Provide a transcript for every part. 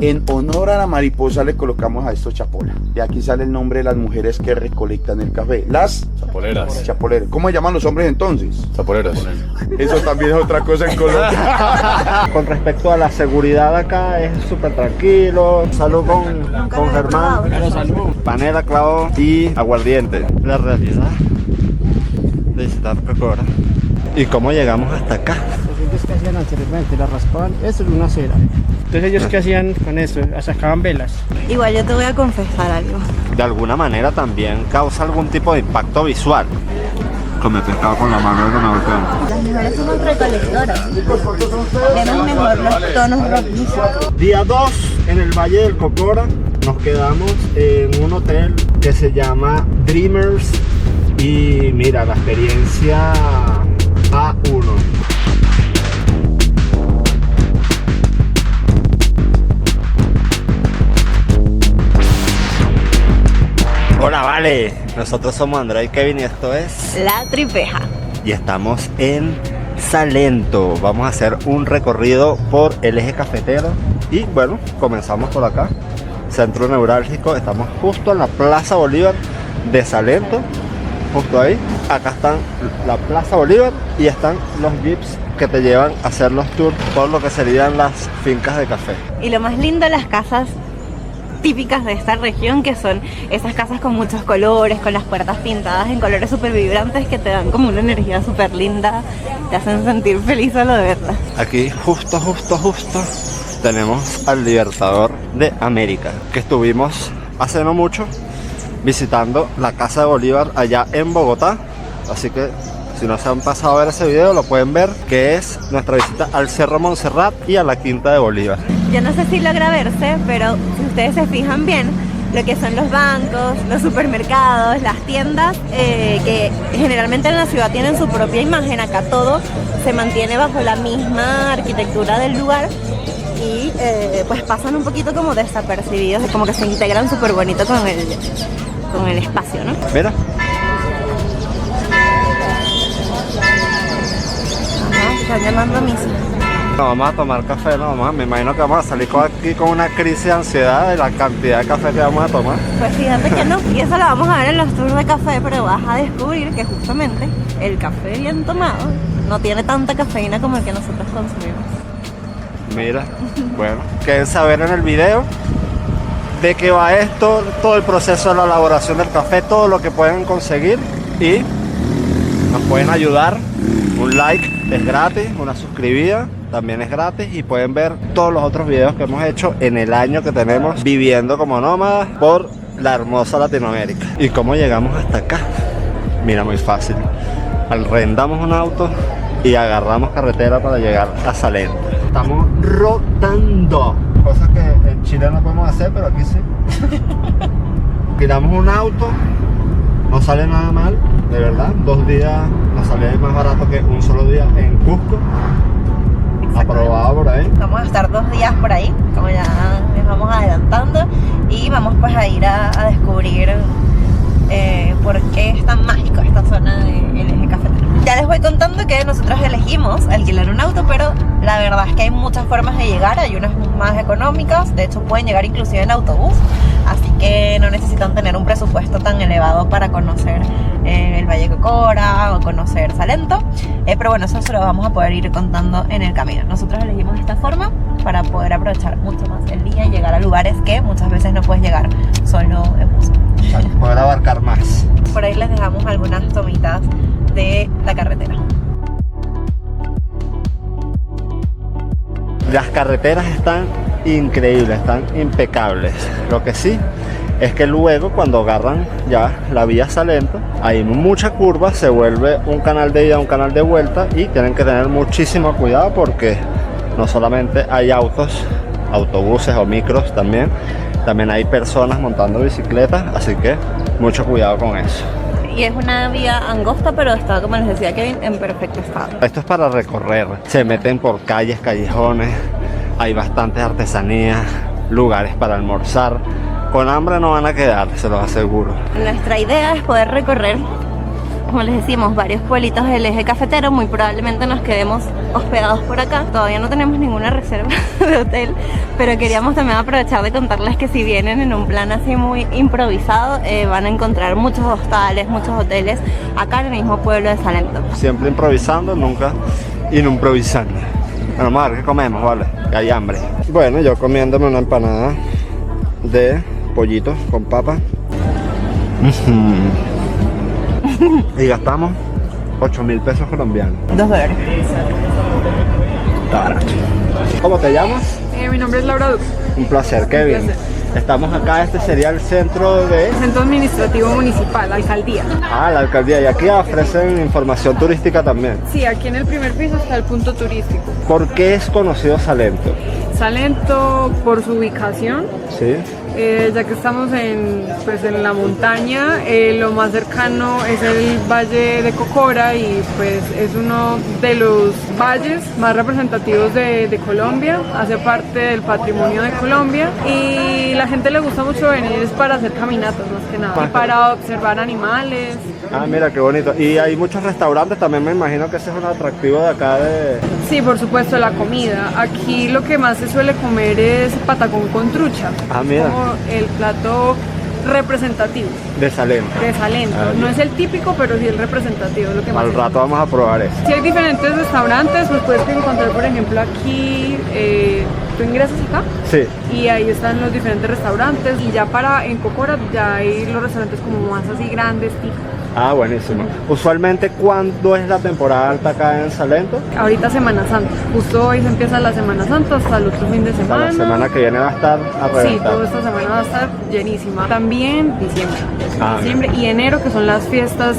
En honor a la mariposa le colocamos a esto chapola. De aquí sale el nombre de las mujeres que recolectan el café. Las Chapoleras. chapoleras. ¿Cómo se llaman los hombres entonces? Chapoleros. Eso también es otra cosa en Colombia. Con respecto a la seguridad acá es súper tranquilo. Salud con Germán. Panela, clavo y aguardiente. La realidad de visitar Cocora. ¿Y cómo llegamos hasta acá? Ellos que hacían anteriormente, la raspaban, eso es una cera. Entonces ellos que hacían con eso, sacaban velas. Igual yo te voy a confesar algo. De alguna manera también causa algún tipo de impacto visual. Come pescado con la mano de una volcán. Las mejores somos recolectoras. Vemos mejor los tonos rojizos. Día 2 en el Valle del Cocora. Nos quedamos en un hotel que se llama Dreamers. Y mira, la experiencia A1. Hola, vale. Nosotros somos Andrea y Kevin y esto es La Tripeja. y estamos en Salento. Vamos a hacer un recorrido por el eje cafetero y bueno, comenzamos por acá, centro neurálgico. Estamos justo en la Plaza Bolívar de Salento, justo ahí. Acá están la Plaza Bolívar y están los jeeps que te llevan a hacer los tours por lo que serían las fincas de café. Y lo más lindo, las casas típicas de esta región, que son esas casas con muchos colores, con las puertas pintadas en colores súper vibrantes que te dan como una energía súper linda, te hacen sentir feliz solo de verlas. Aquí justo tenemos al Libertador de América, que estuvimos hace no mucho visitando la Casa de Bolívar allá en Bogotá. Así que si no se han pasado a ver ese video, lo pueden ver, que es nuestra visita al Cerro Montserrat y a la Quinta de Bolívar. Yo no sé si logra verse, pero si ustedes se fijan bien, lo que son los bancos, los supermercados, las tiendas, que generalmente en la ciudad tienen su propia imagen, acá todo se mantiene bajo la misma arquitectura del lugar y pues pasan un poquito como desapercibidos, como que se integran súper bonito con el espacio, ¿no? Mira, Ajá, están llamando a misa. no, vamos a tomar café, no, me imagino que vamos a salir aquí con una crisis de ansiedad de la cantidad de café que vamos a tomar. Pues fíjate que no, y eso lo vamos a ver en los tours de café, pero vas a descubrir que justamente el café bien tomado no tiene tanta cafeína como el que nosotros consumimos. Mira, bueno, quédense a ver en el video de qué va esto, todo el proceso de la elaboración del café, todo lo que pueden conseguir y nos pueden ayudar. Un like es gratis, una suscribida también es gratis y pueden ver todos los otros videos que hemos hecho en el año que tenemos viviendo como nómadas por la hermosa Latinoamérica. ¿Y cómo llegamos hasta acá? Mira, muy fácil. Arrendamos un auto y agarramos carretera para llegar a Salento. Estamos rodando, cosas que en Chile no podemos hacer, pero aquí sí. Tiramos un auto, no sale nada mal, de verdad. 2 días nos sale más barato que un solo día en Cusco. Aprobado por ahí. Vamos a estar 2 días por ahí, como ya les vamos adelantando, y vamos pues a ir a descubrir por qué es tan mágico esta zona del eje cafetero. Ya les voy contando que nosotros elegimos alquilar un auto, pero la verdad es que hay muchas formas de llegar, hay unas más económicas, de hecho pueden llegar inclusive en autobús, así que no necesitan tener un presupuesto tan elevado para conocer el Valle de Cocora o conocer Salento, pero bueno, eso se lo vamos a poder ir contando en el camino. Nosotros elegimos esta forma para poder aprovechar mucho más el día y llegar a lugares que muchas veces no puedes llegar solo en bus. Para poder abarcar más. Por ahí les dejamos algunas tomitas de la carretera. Las carreteras están increíbles, están impecables. Lo que sí es que luego cuando agarran ya la vía Salento, hay mucha curva, se vuelve un canal de ida, un canal de vuelta y tienen que tener muchísimo cuidado porque no solamente hay autos, autobuses o micros también hay personas montando bicicletas, así que mucho cuidado con eso. Y es una vía angosta, pero está, como les decía Kevin, en perfecto estado. Esto es para recorrer, se meten por calles, callejones, hay bastantes artesanías, lugares para almorzar. Con hambre no van a quedar, se los aseguro. Nuestra idea es poder recorrer como les decimos, varios pueblitos del eje cafetero. Muy probablemente nos quedemos hospedados por acá. Todavía no tenemos ninguna reserva de hotel, pero queríamos también aprovechar de contarles que si vienen en un plan así muy improvisado, van a encontrar muchos hostales, muchos hoteles acá en el mismo pueblo de Salento. Siempre improvisando, nunca improvisando. Bueno, vamos a ver qué comemos, vale, que hay hambre. Bueno, yo comiéndome una empanada de pollito con papa. Y gastamos 8.000 pesos colombianos. $2. Está barato. ¿Cómo te llamas? Mi nombre es Laura Duque, Un placer, Kevin. placer. Estamos acá, este sería el centro de... Centro Administrativo Municipal, Alcaldía. Ah, la alcaldía. Y aquí ofrecen información turística también. Sí, aquí en el primer piso está el punto turístico. ¿Por qué es conocido Salento? Salento por su ubicación, Sí. ya que estamos en la montaña, lo más cercano es el Valle de Cocora y pues es uno de los valles más representativos de Colombia, hace parte del patrimonio de Colombia y la gente le gusta mucho venir es para hacer caminatas más que nada y para observar animales. Ah, mira, qué bonito. Y hay muchos restaurantes también, me imagino que ese es un atractivo de acá de... Sí, por supuesto, la comida. Aquí lo que más se suele comer es patacón con trucha. Ah, mira. Como el plato representativo de Salento. de Salento. Ah, No bien. es el típico, pero sí el representativo, es lo que más Al se rato come. vamos a probar eso. Si hay diferentes restaurantes, pues puedes encontrar, por ejemplo, aquí, tú ingresas acá Sí. y ahí están los diferentes restaurantes y ya en Cocora ya hay los restaurantes como más así grandes, típicos. Ah, buenísimo. Usualmente, ¿cuándo es la temporada alta acá en Salento? Ahorita Semana Santa, justo hoy se empieza la Semana Santa hasta el otro fin de Hasta semana. la semana que viene va a estar a Sí, reventar. toda esta semana va a estar llenísima. También diciembre. Ah, Diciembre y enero, que son las fiestas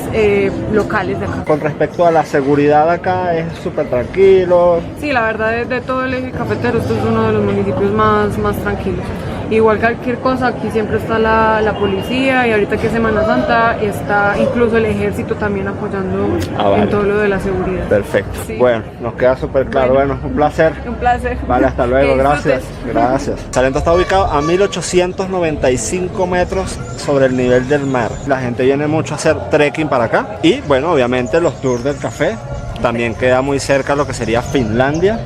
locales de acá. Con respecto a la seguridad acá, es súper tranquilo. Sí, la verdad, de todo el eje cafetero, esto es uno de los municipios más tranquilos. Igual cualquier cosa, aquí siempre está la policía y ahorita que es Semana Santa está incluso el ejército también apoyando Vale. en todo lo de la seguridad. Perfecto. Sí. Bueno, nos queda súper claro. Bueno, un placer. Un placer. Vale, hasta luego, Que gracias. disfrutes. Gracias. Salento está ubicado a 1895 metros sobre el nivel del mar. La gente viene mucho a hacer trekking para acá. Y bueno, obviamente los tours del café. También queda muy cerca lo que sería Finlandia.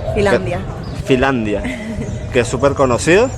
Finlandia, que es súper conocido.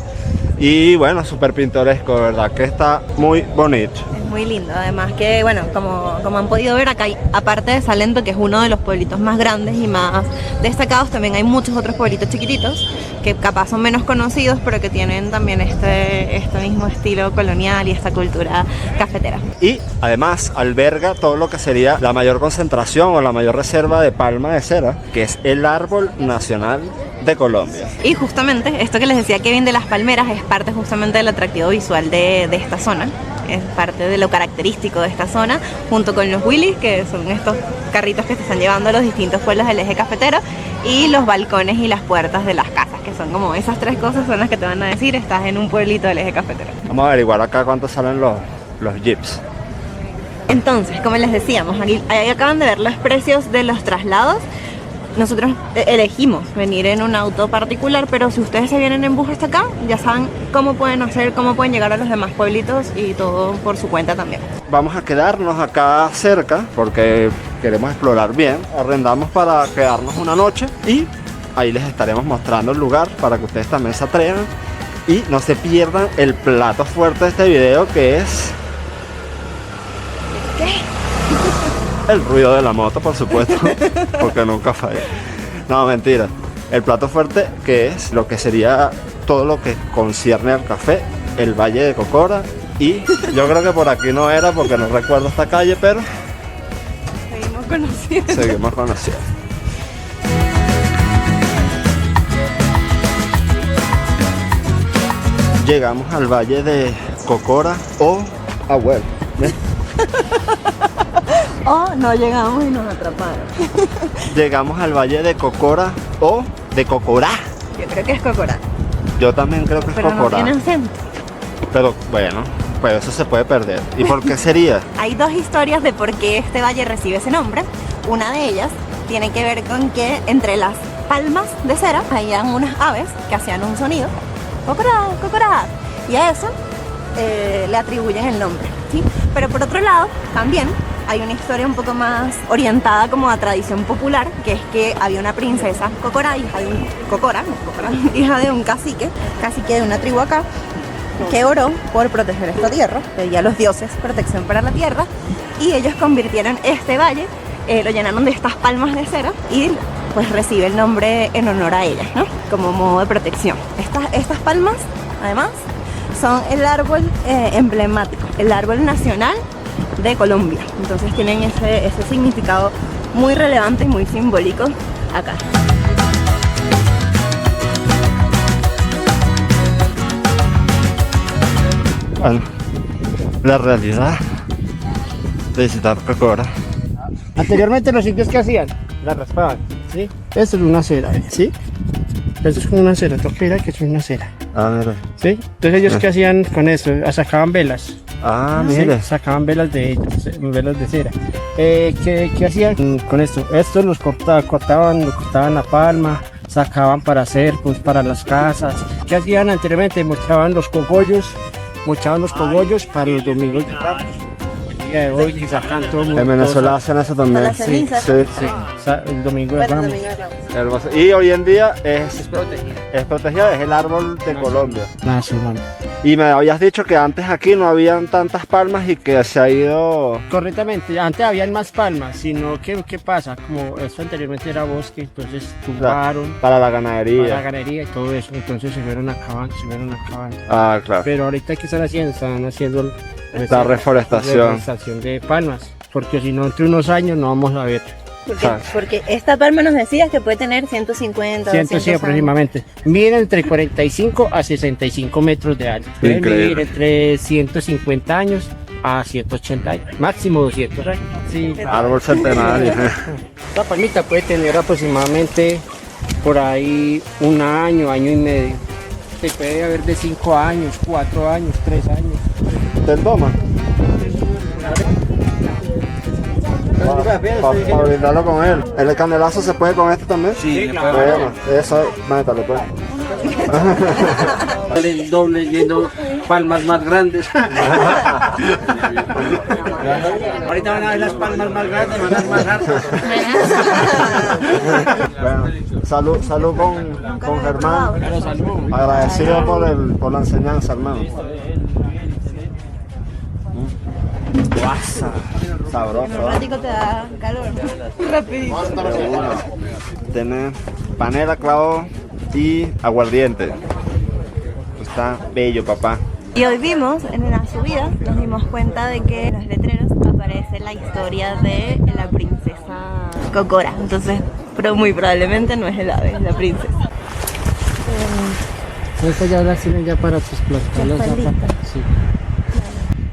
Y bueno, súper pintoresco, de verdad, que está muy bonito. Es muy lindo, además que, bueno, como han podido ver acá, aparte de Salento, que es uno de los pueblitos más grandes y más destacados, también hay muchos otros pueblitos chiquititos que capaz son menos conocidos, pero que tienen también este mismo estilo colonial y esta cultura cafetera. Y además alberga todo lo que sería la mayor concentración o la mayor reserva de palma de cera, que es el árbol nacional de Colombia. Y justamente esto que les decía Kevin de las palmeras es parte justamente del atractivo visual de esta zona. Es parte de lo característico de esta zona, junto con los Willys, que son estos carritos que te están llevando a los distintos pueblos del eje cafetero, y los balcones y las puertas de las casas, que son como esas tres cosas son las que te van a decir estás en un pueblito del eje cafetero. Vamos a averiguar acá cuánto salen los jeeps. Entonces, como les decíamos, ahí acaban de ver los precios de los traslados. Nosotros elegimos venir en un auto particular, pero si ustedes se vienen en bus hasta acá, ya saben cómo pueden hacer, cómo pueden llegar a los demás pueblitos y todo por su cuenta también. Vamos a quedarnos acá cerca porque queremos explorar bien. Arrendamos para quedarnos una noche y ahí les estaremos mostrando el lugar para que ustedes también se atrevan y no se pierdan el plato fuerte de este video, que es... el ruido de la moto, por supuesto, porque nunca falla. No, mentira. El plato fuerte, que es lo que sería todo lo que concierne al café, el Valle de Cocora. Y yo creo que por aquí no era porque no recuerdo esta calle, pero Seguimos conociendo. seguimos conociendo. Llegamos al Valle de Cocora o Agüero. Oh, no llegamos y nos atraparon. Llegamos al Valle de Cocora o de Cocorá. Yo creo que es Cocora, Yo también creo que es pero no Cocorá. tiene acento. Pero bueno, pues eso se puede perder. ¿Y por qué sería? Hay dos historias de por qué este valle recibe ese nombre. Una de ellas tiene que ver con que entre las palmas de cera habían unas aves que hacían un sonido, cocorá, cocorá, y a eso le atribuyen el nombre, ¿sí? Pero por otro lado, también hay una historia un poco más orientada como a tradición popular, que es que había una princesa Cocora, hija de un hija de un cacique de una tribu acá, que oró por proteger esta tierra, pedía a los dioses protección para la tierra, y ellos convirtieron este valle, lo llenaron de estas palmas de cera y pues recibe el nombre en honor a ellas, ¿no? Como modo de protección. Estas palmas, además, son el árbol emblemático, el árbol nacional de Colombia. Entonces tienen ese significado muy relevante y muy simbólico acá. Bueno, la realidad de visitar Cocora. Anteriormente los indios que hacían, la raspaban, ¿sí? Esto es una cera, ¿sí? Esto es como una cera, toca mirar que es una cera, Ah, mira. ¿sí? Entonces ellos ¿qué hacían con eso? Sacaban velas. Ah, ¿Sí? mire. Sacaban velas de ellos, velas de cera. ¿Qué hacían con esto? Estos los cortaban la palma, sacaban para hacer, pues para las casas. ¿Qué hacían anteriormente? Mochaban los cogollos para los domingos de Ramos. El día de hoy y sacan todo el mundo. En Venezuela hacen eso también. Las cenizas. Sí. El domingo de Bueno, Ramos. domingo de Ramos. Hermoso. Y hoy en día es protegida, es el árbol de Colombia. Nacional. Y me habías dicho que antes aquí no habían tantas palmas y que se ha ido... Correctamente, antes habían más palmas, sino que ¿qué pasa? Como esto anteriormente era bosque, entonces tumbaron para la para la ganadería. ganadería y todo eso, entonces se fueron acabando. Ah, claro. Pero ahorita ¿qué están haciendo? Están haciendo La reforestación. de palmas, porque si no entre unos años no vamos a ver. Porque esta palma nos decías que puede tener 150, 100 200 sí, años. aproximadamente. Miden entre 45 a 65 metros de alto. Pueden Increíble. vivir entre 150 años a 180 años, máximo 200 años. Sí, Árbol centenario. esta palmita puede tener aproximadamente por ahí un año, año y medio. Se puede haber de 5 años, 4 años, 3 años. ¿Te toma? Para brindarlo con él. ¿El canelazo se puede con este también? Sí, claro. Bueno, eso, métale pues. El doble lleno palmas más grandes. Ahorita van a ver las palmas más grandes, van a ver más altas. Bueno, salud con Germán. Agradecido por la enseñanza, hermano. Guasa, sabroso. Un ratico te da calor. Rapidito. Tiene panela, clavo y aguardiente. Está bello, papá. Y hoy vimos en la subida, nos dimos cuenta de que en los letreros aparece la historia de la princesa Cocora. Entonces, pero muy probablemente no es el ave, es la princesa. Esta ya la tienen ya para trasplantarlas. Sí.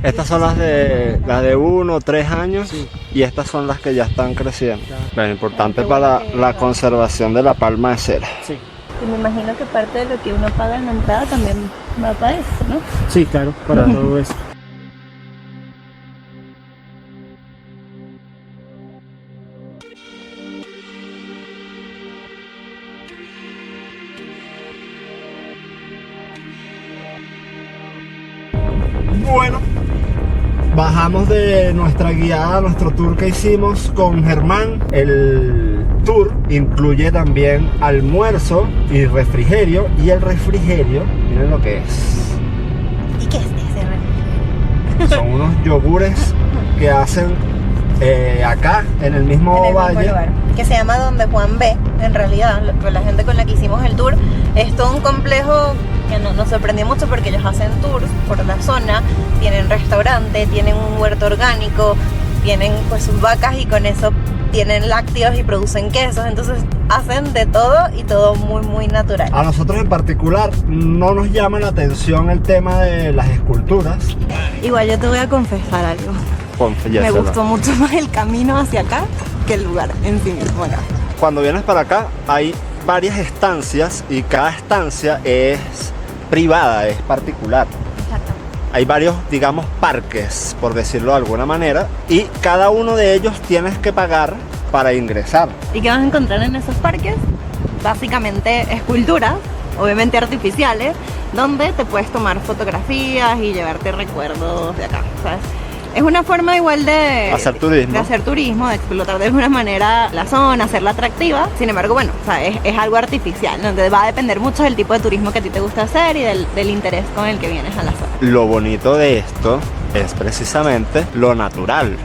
Estas son las de 1 o 3 años, Sí. y estas son las que ya están creciendo. Ya. Bueno, importante para la conservación de la palma de cera. Sí. Y me imagino que parte de lo que uno paga en la entrada también va para eso, ¿no? Sí, claro, para todo esto. Bueno, bajamos de nuestra guiada, nuestro tour que hicimos con Germán. El tour incluye también almuerzo y refrigerio. Y el refrigerio, miren lo que es. ¿Y qué es ese refrigerio? Son unos yogures que hacen acá, en el mismo En el mismo valle. lugar, que se llama Donde Juan B. En realidad, con la gente con la que hicimos el tour, es todo un complejo que nos sorprendió mucho porque ellos hacen tours por la zona, tienen restaurante, tienen un huerto orgánico, tienen pues sus vacas y con eso tienen lácteos y producen quesos, entonces hacen de todo y todo muy muy natural. A nosotros en particular no nos llama la atención el tema de las esculturas. Igual yo te voy a confesar algo. Me gustó mucho más el camino hacia acá que el lugar en sí mismo acá. Cuando vienes para acá hay varias estancias y cada estancia es privada, es particular. Hay varios, digamos, parques, por decirlo de alguna manera, y cada uno de ellos tienes que pagar para ingresar. ¿Y qué vas a encontrar en esos parques? Básicamente esculturas, obviamente artificiales, donde te puedes tomar fotografías y llevarte recuerdos de acá, ¿sabes? Es una forma igual de Hacer turismo. de hacer turismo, de explotar de alguna manera la zona, hacerla atractiva. Sin embargo, bueno, o sea, es algo artificial, ¿no? Entonces va a depender mucho del tipo de turismo que a ti te gusta hacer y del interés con el que vienes a la zona. Lo bonito de esto es precisamente lo natural.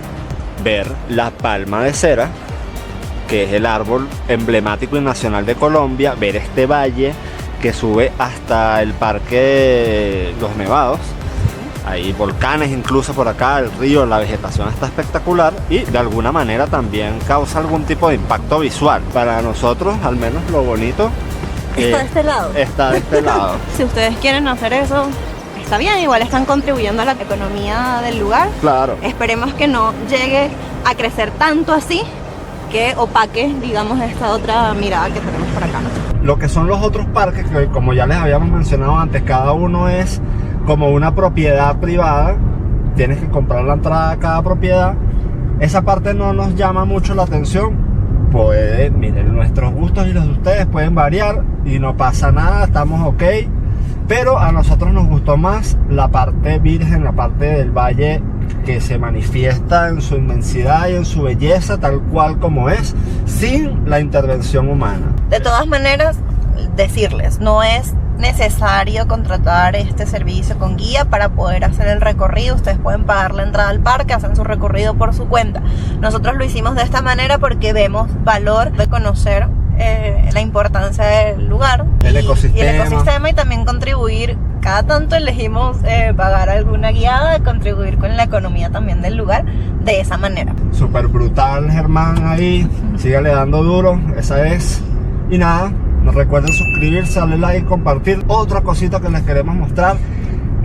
Ver la palma de cera, que es el árbol emblemático y nacional de Colombia, ver este valle que sube hasta el Parque Los Nevados. Hay volcanes incluso por acá, el río, la vegetación está espectacular y de alguna manera también causa algún tipo de impacto visual. Para nosotros, al menos lo bonito Está de este lado. está de este lado. Si ustedes quieren hacer eso, está bien, igual están contribuyendo a la economía del lugar. Claro. Esperemos que no llegue a crecer tanto así que opaque, digamos, esta otra mirada que tenemos por acá. Lo que son los otros parques, que como ya les habíamos mencionado antes, cada uno es como una propiedad privada. Tienes que comprar la entrada a cada propiedad. Esa parte no nos llama mucho la atención. Miren, nuestros gustos y los de ustedes pueden variar y no pasa nada, estamos ok. Pero a nosotros nos gustó más la parte virgen, la parte del valle que se manifiesta en su inmensidad y en su belleza tal cual como es, sin la intervención humana. De todas maneras, decirles, no es necesario contratar este servicio con guía para poder hacer el recorrido. Ustedes pueden pagar la entrada al parque, hacen su recorrido por su cuenta. Nosotros lo hicimos de esta manera porque vemos valor de conocer la importancia del lugar El y el ecosistema. ecosistema, y también contribuir. Cada tanto elegimos pagar alguna guiada, contribuir con la economía también del lugar de esa manera. Súper brutal, Germán, ahí. Sígale dando duro, esa es. Y nada, no recuerden suscribirse, darle like, compartir. Otra cosita que les queremos mostrar,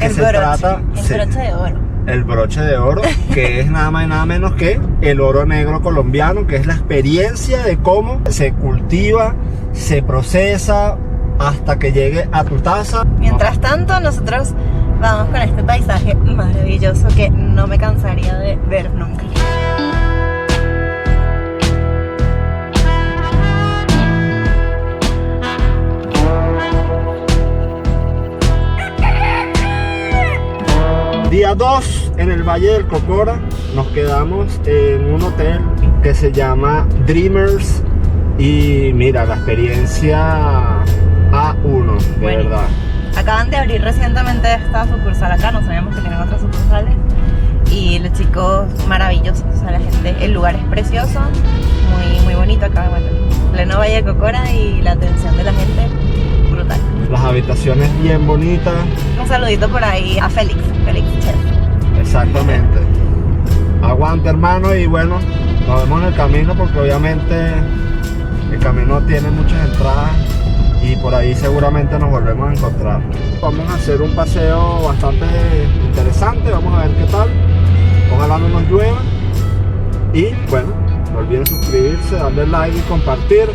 que El se broche, trata... el sí, broche de oro. el broche de oro, que es nada más y nada menos que el oro negro colombiano, que es la experiencia de cómo se cultiva, se procesa hasta que llegue a tu taza. Mientras tanto, nosotros vamos con este paisaje maravilloso que no me cansaría de ver nunca. Día 2 en el Valle del Cocora, nos quedamos en un hotel que se llama Dreamers y mira, la experiencia A1, de Buenísimo. verdad. Acaban de abrir recientemente esta sucursal acá, no sabíamos que tenían otras sucursales. Y los chicos maravillosos, o sea, la gente, el lugar es precioso, muy bonito acá, bueno, pleno Valle del Cocora, y la atención de la gente, brutal. Las habitaciones bien bonitas, Un saludito por ahí a Félix Chef. exactamente. Aguante, hermano, y bueno, nos vemos en el camino porque obviamente el camino tiene muchas entradas y por ahí seguramente nos volvemos a encontrar. Vamos a hacer un paseo bastante interesante, vamos a ver qué tal. Ojalá no nos llueva. Y bueno, no olviden suscribirse, darle like y compartir.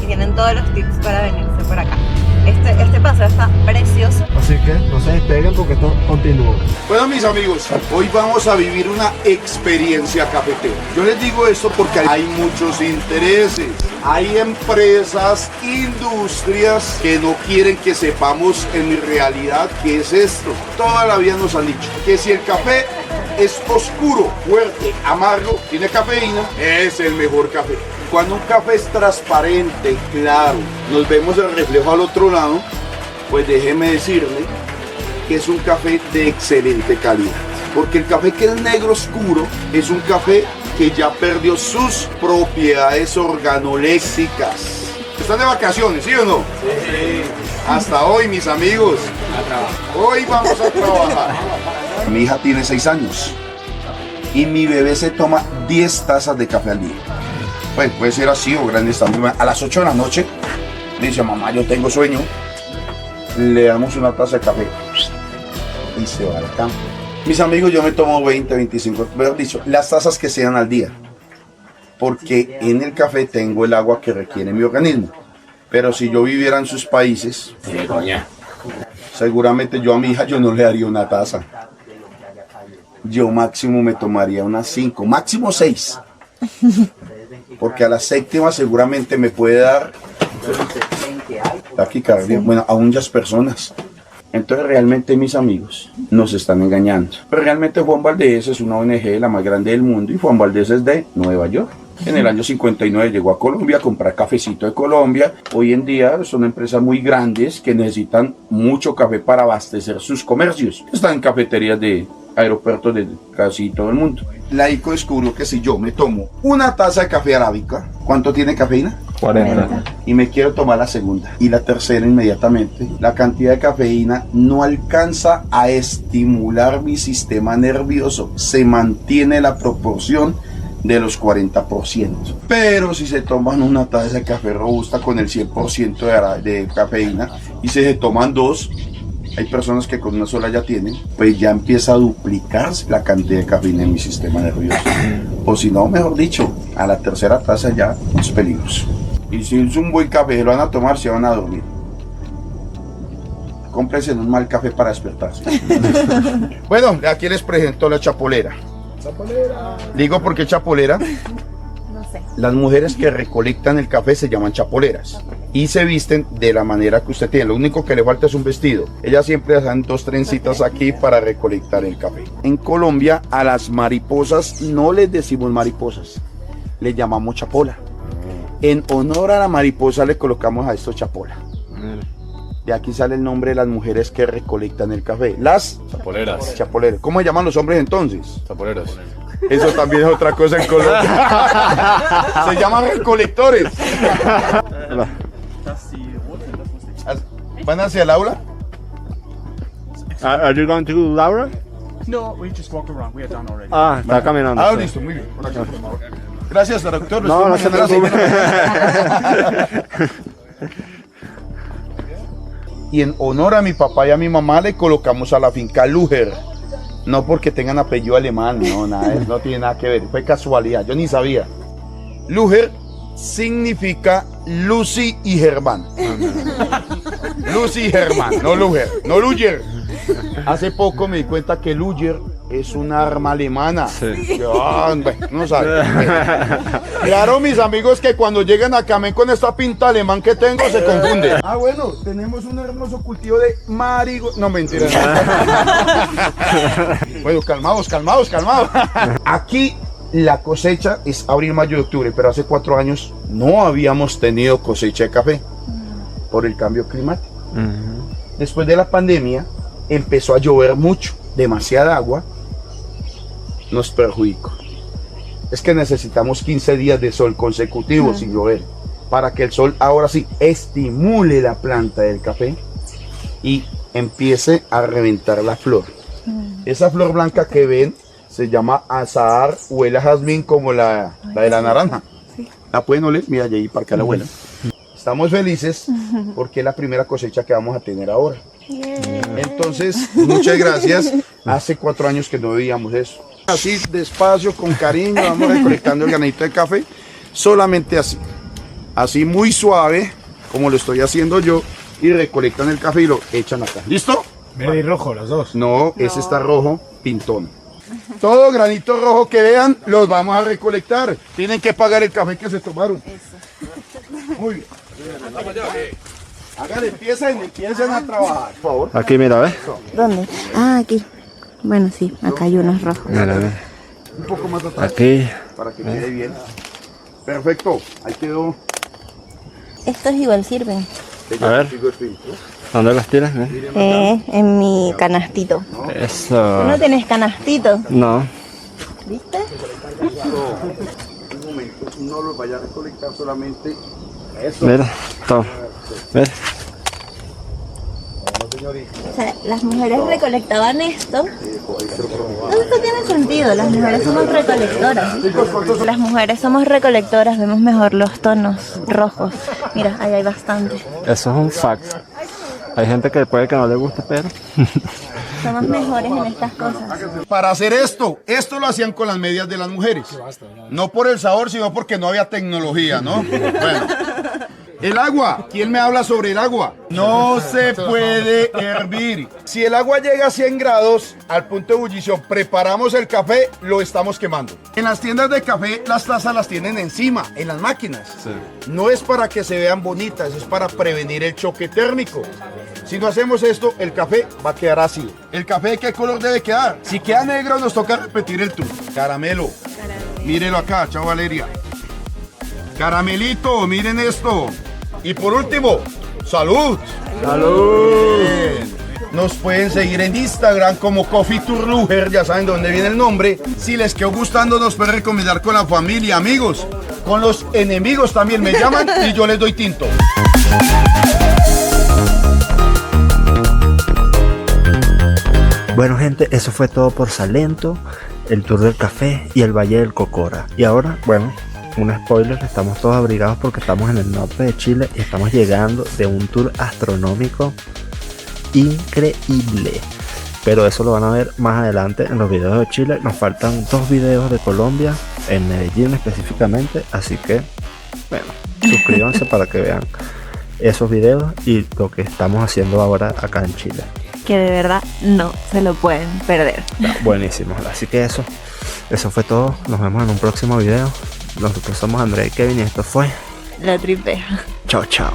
Y tienen todos los tips para venirse por acá. Este paseo está precioso. Así que no se despeguen porque esto continúa. Bueno, mis amigos, hoy vamos a vivir una experiencia cafetera. Yo les digo esto porque hay muchos intereses. Hay empresas, industrias que no quieren que sepamos en realidad qué es esto. Toda la vida nos han dicho que si el café es oscuro, fuerte, amargo, tiene cafeína, es el mejor café. Cuando un café es transparente, claro, nos vemos el reflejo al otro lado, pues déjeme decirle que es un café de excelente calidad. Porque el café que es negro oscuro es un café que ya perdió sus propiedades organoléctricas. ¿Están de vacaciones, sí o no? Sí. Hasta hoy, mis amigos. Hoy vamos a trabajar. Mi hija tiene 6 años y mi bebé se toma 10 tazas de café al día. Pues puede ser así o grande también. A las 8 de la noche me dice, mamá, yo tengo sueño. Le damos una taza de café y se va al campo. Mis amigos, yo me tomo 20, 25, mejor dicho, las tazas que sean al día. Porque en el café tengo el agua que requiere mi organismo. Pero si yo viviera en sus países, seguramente yo a mi hija yo no le daría una taza. Yo máximo me tomaría unas 5, máximo 6. Porque a la 7ª seguramente me puede dar aquí cabe bien, bueno, a muchas personas. Entonces realmente mis amigos nos están engañando. Pero realmente Juan Valdez es una ONG la más grande del mundo y Juan Valdez es de Nueva York. En el año 59 llegó a Colombia a comprar cafecito de Colombia. Hoy en día son empresas muy grandes que necesitan mucho café para abastecer sus comercios. Están en cafeterías de aeropuertos de casi todo el mundo. La ICO descubrió que si yo me tomo una taza de café arábica, ¿cuánto tiene cafeína? 40. Y me quiero tomar la segunda y la tercera inmediatamente, la cantidad de cafeína no alcanza a estimular mi sistema nervioso, se mantiene la proporción de los 40%. Pero si se toman una taza de café robusta con el 100% de cafeína y se toman dos, hay personas que con una sola ya tienen, pues ya empieza a duplicarse la cantidad de cafeína en mi sistema nervioso. O si no, mejor dicho, a la tercera taza ya es peligroso. Y si es un buen café, lo van a tomar, se van a dormir. Cómprense un mal café para despertarse. Bueno, aquí les presento la chapolera. Digo por qué chapolera. No sé. Las mujeres que recolectan el café se llaman chapoleras y se visten de la manera que usted tiene. Lo único que le falta es un vestido. Ellas siempre hacen dos trencitas aquí para recolectar el café. En Colombia a las mariposas no les decimos mariposas, les llamamos chapola. En honor a la mariposa le colocamos a esto chapola. De aquí sale el nombre de las mujeres que recolectan el café. Las Chapoleras. chapoleras. ¿Cómo se llaman los hombres entonces? Chapoleros. Eso también es otra cosa en Colombia. Se llaman recolectores. ¿Van hacia el aula? Are you going to Laura? No, we just walked around. We are done already. Ah, está caminando. Ah, sí. listo, muy bien. Por aquí, por favor. Gracias, doctor. No, no se preocupe. Y en honor a mi papá y a mi mamá le colocamos a la finca Luger. No porque tengan apellido alemán, no, nada, no tiene nada que ver. Fue casualidad, yo ni sabía. Luger significa Lucy y Germán. Lucy y Germán, no Luger, no Luger. Hace poco me di cuenta que Luger es un arma alemana. Sí. Yo, bueno, no sabe. Claro, mis amigos, que cuando llegan acá ven con esta pinta alemán que tengo se confunden. Ah, bueno, tenemos un hermoso cultivo de marigo. No, mentira. Bueno, calmados. Aquí la cosecha es abril, mayo y octubre, pero hace 4 años no habíamos tenido cosecha de café por el cambio climático. Después de la pandemia empezó a llover mucho, demasiada agua, nos perjudicó. Es que necesitamos 15 días de sol consecutivos sin llover para que el sol ahora sí estimule la planta del café y empiece a reventar la flor. Esa flor blanca que ven se llama azahar, huele a jazmín como la de la naranja. ¿La pueden oler? Mira, allí para que la huela. Estamos felices porque es la primera cosecha que vamos a tener ahora. Entonces, muchas gracias. Hace 4 años que no veíamos eso. Así, despacio, con cariño, vamos recolectando el granito de café. Solamente así. Así muy suave, como lo estoy haciendo yo. Y recolectan el café y lo echan acá. ¿Listo? Verde y rojo, los dos. No, ese está rojo, pintón. Todo granito rojo que vean, los vamos a recolectar. Tienen que pagar el café que se tomaron. Muy bien. Háganle, empiecen a trabajar, por favor. Aquí, mira, ¿ves? ¿Dónde? Ah, aquí. Bueno, sí, acá hay unos rojos. Mira, ve. Un poco más atrás Aquí. para que quede bien. Perfecto, ahí quedó. Estos igual sirven. A ver. ¿Dónde los tiras? En mi canastito. Eso. ¿Tú no tenés canastito? No. ¿Viste? Un momento, no los vaya a recolectar solamente. Eso. Mira, todo. ¿Ves? O sea, las mujeres recolectaban esto. No, esto tiene sentido, las mujeres somos recolectoras. Las mujeres somos recolectoras, vemos mejor los tonos rojos. Mira, ahí hay bastante. Eso es un fact. Hay gente que puede que no le guste, pero... Somos mejores en estas cosas. Para hacer esto lo hacían con las medias de las mujeres. No por el sabor, sino porque no había tecnología, ¿no? Bueno. El agua, ¿quién me habla sobre el agua? No se puede hervir. Si el agua llega a 100 grados al punto de ebullición, preparamos el café, lo estamos quemando. En las tiendas de café, las tazas las tienen encima, en las máquinas. No es para que se vean bonitas, es para prevenir el choque térmico. Si no hacemos esto, el café va a quedar así. ¿El café de qué color debe quedar? Si queda negro, nos toca repetir el tour. Caramelo. Mírelo acá, chao Valeria. Caramelito, miren esto. Y por último, salud. Salud. Bien. Nos pueden seguir en Instagram como Coffee Tour Luger, ya saben dónde viene el nombre. Si les quedó gustando, nos pueden recomendar con la familia, amigos. Con los enemigos también me llaman y yo les doy tinto. Bueno gente, eso fue todo por Salento, el tour del café y el Valle del Cocora. Y ahora, bueno, un spoiler, estamos todos abrigados porque estamos en el norte de Chile y estamos llegando de un tour astronómico increíble. Pero eso lo van a ver más adelante en los videos de Chile. Nos faltan 2 videos de Colombia, en Medellín específicamente, así que, bueno, suscríbanse para que vean esos videos y lo que estamos haciendo ahora acá en Chile. Que de verdad no se lo pueden perder. Está buenísimo, así que eso fue todo. Nos vemos en un próximo video. Nosotros somos Andrea y Kevin y esto fue La Tripea. Chao, chao.